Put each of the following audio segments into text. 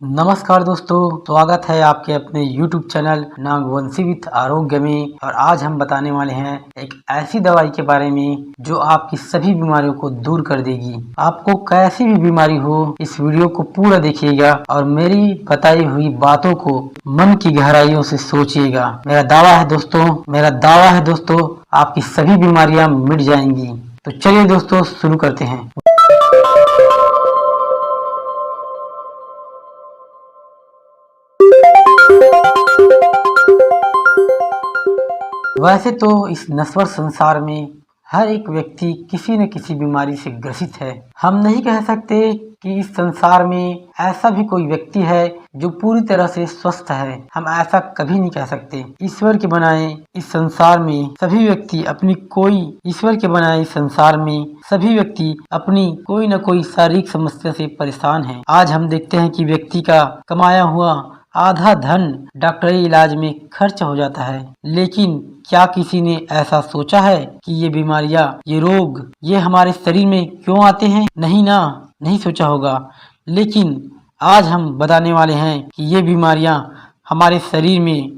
नमस्कार दोस्तों, स्वागत है आपके अपने YouTube चैनल नागवंशी विथ आरोग्य में। और आज हम बताने वाले हैं एक ऐसी दवाई के बारे में जो आपकी सभी बीमारियों को दूर कर देगी। आपको कैसी भी बीमारी हो, इस वीडियो को पूरा देखिएगा और मेरी बताई हुई बातों को मन की गहराइयों से सोचिएगा। मेरा दावा है दोस्तों, आपकी सभी बीमारियां मिट जाएंगी। तो चलिए दोस्तों, शुरू करते हैं। वैसे तो इस नश्वर संसार में हर एक व्यक्ति किसी न किसी बीमारी से ग्रसित है। हम नहीं कह सकते कि इस संसार में ऐसा भी कोई व्यक्ति है जो पूरी तरह से स्वस्थ है। हम ऐसा कभी नहीं कह सकते। ईश्वर के बनाए इस संसार में सभी व्यक्ति अपनी कोई न कोई शारीरिक समस्या से परेशान है। आज हम देखते हैं कि व्यक्ति का कमाया हुआ आधा धन डॉक्टरी इलाज में खर्च हो जाता है, लेकिन क्या किसी ने ऐसा सोचा है कि ये बीमारियां, ये रोग, ये हमारे शरीर में क्यों आते हैं? नहीं सोचा होगा। लेकिन आज हम बताने वाले हैं कि ये बीमारियां हमारे शरीर में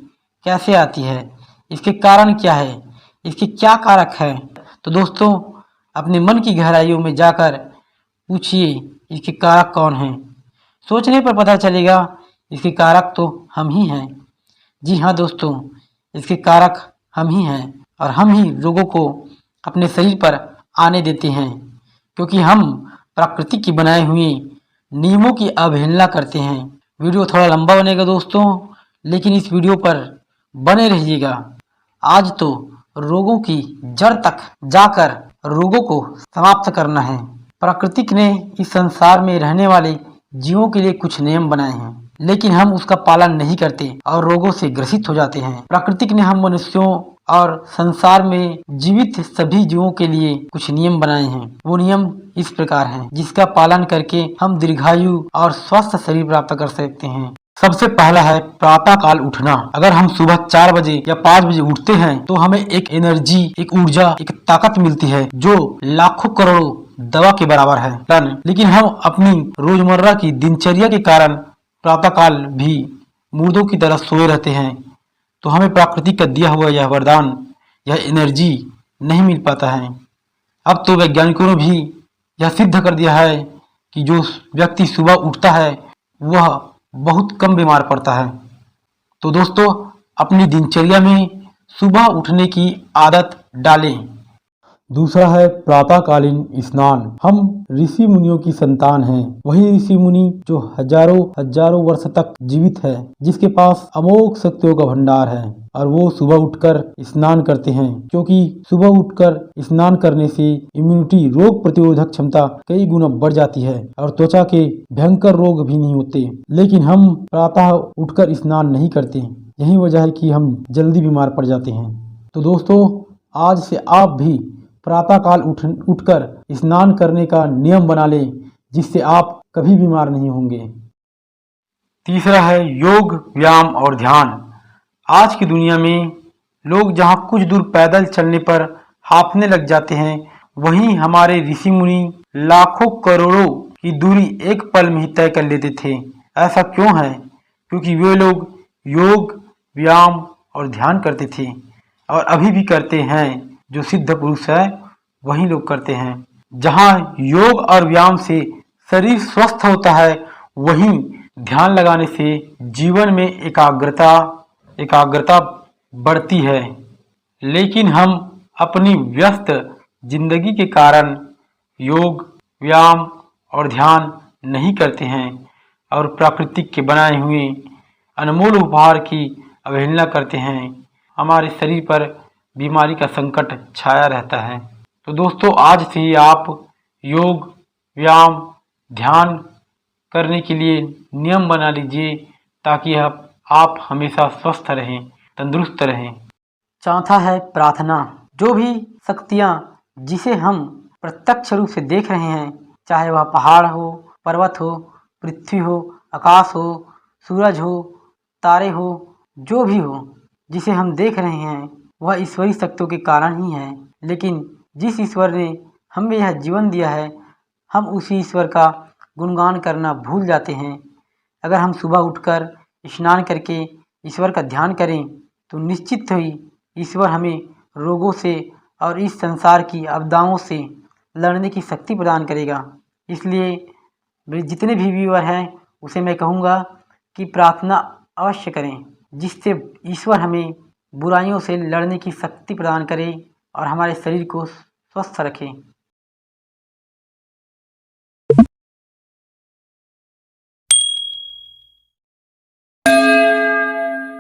कैसे आती है, इसके कारण क्या है, इसके क्या कारक है। तो दोस्तों, अपने मन की गहराइयों में जाकर पूछिए इसके कारक कौन हैं। सोचने पर पता चलेगा इसके कारक तो हम ही हैं। जी हाँ दोस्तों, इसके कारक हम ही हैं और हम ही रोगों को अपने शरीर पर आने देते हैं, क्योंकि हम प्रकृति की बनाए हुए नियमों की अवहेलना करते हैं। वीडियो थोड़ा लंबा बनेगा दोस्तों, लेकिन इस वीडियो पर बने रहिएगा। आज तो रोगों की जड़ तक जाकर रोगों को समाप्त करना है। प्रकृति ने इस संसार में रहने वाले जीवों के लिए कुछ नियम बनाए हैं, लेकिन हम उसका पालन नहीं करते और रोगों से ग्रसित हो जाते हैं। प्रकृति ने हम मनुष्यों और संसार में जीवित सभी जीवों के लिए कुछ नियम बनाए हैं। वो नियम इस प्रकार हैं, जिसका पालन करके हम दीर्घायु और स्वस्थ शरीर प्राप्त कर सकते हैं। सबसे पहला है प्रातः काल उठना। अगर हम सुबह 4 बजे या 5 बजे उठते हैं तो हमें एक एनर्जी, एक ऊर्जा, एक ताकत मिलती है जो लाखों करोड़ों दवा के बराबर है। लेकिन हम अपनी रोजमर्रा की दिनचर्या के कारण प्रातःकाल भी मुर्दों की तरह सोए रहते हैं, तो हमें प्रकृति का दिया हुआ यह वरदान, यह एनर्जी नहीं मिल पाता है। अब तो वैज्ञानिकों ने भी यह सिद्ध कर दिया है कि जो व्यक्ति सुबह उठता है वह बहुत कम बीमार पड़ता है। तो दोस्तों, अपनी दिनचर्या में सुबह उठने की आदत डालें। दूसरा है प्रातःकालीन स्नान। हम ऋषि मुनियों की संतान हैं। वही ऋषि मुनि जो हजारों वर्ष तक जीवित है, जिसके पास अमोघ शक्तियों का भंडार है, और वो सुबह उठकर स्नान करते हैं, क्योंकि सुबह उठकर स्नान करने से इम्यूनिटी, रोग प्रतिरोधक क्षमता कई गुना बढ़ जाती है और त्वचा के भयंकर रोग भी नहीं होते। लेकिन हम प्रातः उठकर स्नान नहीं करते, यही वजह है कि हम जल्दी बीमार पड़ जाते हैं। तो दोस्तों, आज से आप भी प्रातःकाल उठकर स्नान करने का नियम बना लें, जिससे आप कभी बीमार नहीं होंगे। तीसरा है योग, व्यायाम और ध्यान। आज की दुनिया में लोग जहां कुछ दूर पैदल चलने पर हांफने लग जाते हैं, वहीं हमारे ऋषि मुनि लाखों करोड़ों की दूरी एक पल में ही तय कर लेते थे। ऐसा क्यों है? क्योंकि वे लोग योग, व्यायाम और ध्यान करते थे और अभी भी करते हैं। जो सिद्ध पुरुष है वही लोग करते हैं। जहाँ योग और व्यायाम से शरीर स्वस्थ होता है, वहीं ध्यान लगाने से जीवन में एकाग्रता बढ़ती है। लेकिन हम अपनी व्यस्त जिंदगी के कारण योग, व्यायाम और ध्यान नहीं करते हैं और प्रकृति के बनाए हुए अनमोल उपहार की अवहेलना करते हैं। हमारे शरीर पर बीमारी का संकट छाया रहता है। तो दोस्तों, आज से ही आप योग, व्यायाम, ध्यान करने के लिए नियम बना लीजिए, ताकि आप हमेशा स्वस्थ रहें, तंदुरुस्त रहें। चौथा है प्रार्थना। जो भी शक्तियाँ जिसे हम प्रत्यक्ष रूप से देख रहे हैं, चाहे वह पहाड़ हो, पर्वत हो, पृथ्वी हो, आकाश हो, सूरज हो, तारे हो, जो भी हो जिसे हम देख रहे हैं, वह ईश्वरी शक्तियों के कारण ही है। लेकिन जिस ईश्वर ने हमें यह जीवन दिया है, हम उसी ईश्वर का गुणगान करना भूल जाते हैं। अगर हम सुबह उठकर स्नान करके ईश्वर का ध्यान करें तो निश्चित ही ईश्वर हमें रोगों से और इस संसार की आपदाओं से लड़ने की शक्ति प्रदान करेगा। इसलिए मेरे जितने भी व्यूअर हैं उसे मैं कहूँगा कि प्रार्थना अवश्य करें, जिससे ईश्वर हमें बुराइयों से लड़ने की शक्ति प्रदान करे और हमारे शरीर को स्वस्थ रखें।